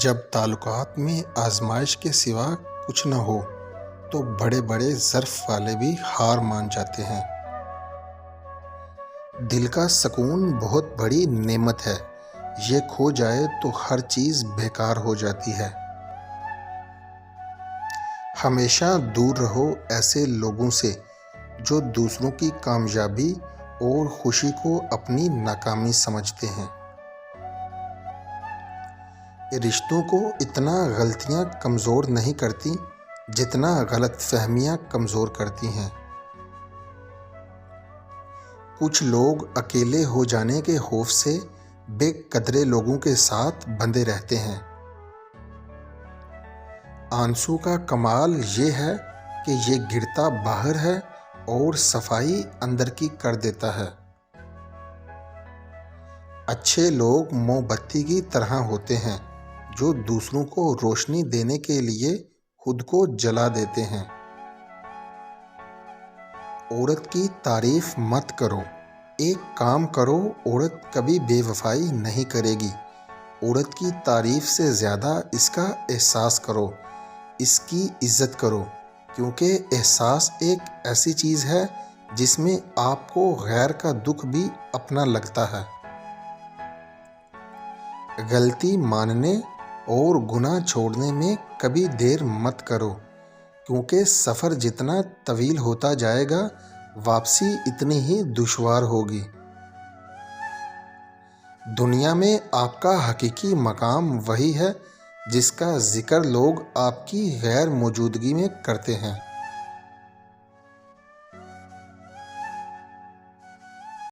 جب تعلقات میں آزمائش کے سوا کچھ نہ ہو تو بڑے بڑے ظرف والے بھی ہار مان جاتے ہیں۔ دل کا سکون بہت بڑی نعمت ہے، یہ کھو جائے تو ہر چیز بیکار ہو جاتی ہے۔ ہمیشہ دور رہو ایسے لوگوں سے جو دوسروں کی کامیابی اور خوشی کو اپنی ناکامی سمجھتے ہیں۔ رشتوں کو اتنا غلطیاں کمزور نہیں کرتی جتنا غلط فہمیاں کمزور کرتی ہیں۔ کچھ لوگ اکیلے ہو جانے کے خوف سے بے قدرے لوگوں کے ساتھ بندھے رہتے ہیں۔ آنسو کا کمال یہ ہے کہ یہ گرتا باہر ہے اور صفائی اندر کی کر دیتا ہے۔ اچھے لوگ موم بتی کی طرح ہوتے ہیں جو دوسروں کو روشنی دینے کے لیے خود کو جلا دیتے ہیں۔ عورت کی تعریف مت کرو، ایک کام کرو، عورت کبھی بے وفائی نہیں کرے گی۔ عورت کی تعریف سے زیادہ اس کا احساس کرو، اس کی عزت کرو، کیونکہ احساس ایک ایسی چیز ہے جس میں آپ کو غیر کا دکھ بھی اپنا لگتا ہے۔ غلطی ماننے اور گناہ چھوڑنے میں کبھی دیر مت کرو، کیونکہ سفر جتنا طویل ہوتا جائے گا واپسی اتنی ہی دشوار ہوگی۔ دنیا میں آپ کا حقیقی مقام وہی ہے جس کا ذکر لوگ آپ کی غیر موجودگی میں کرتے ہیں۔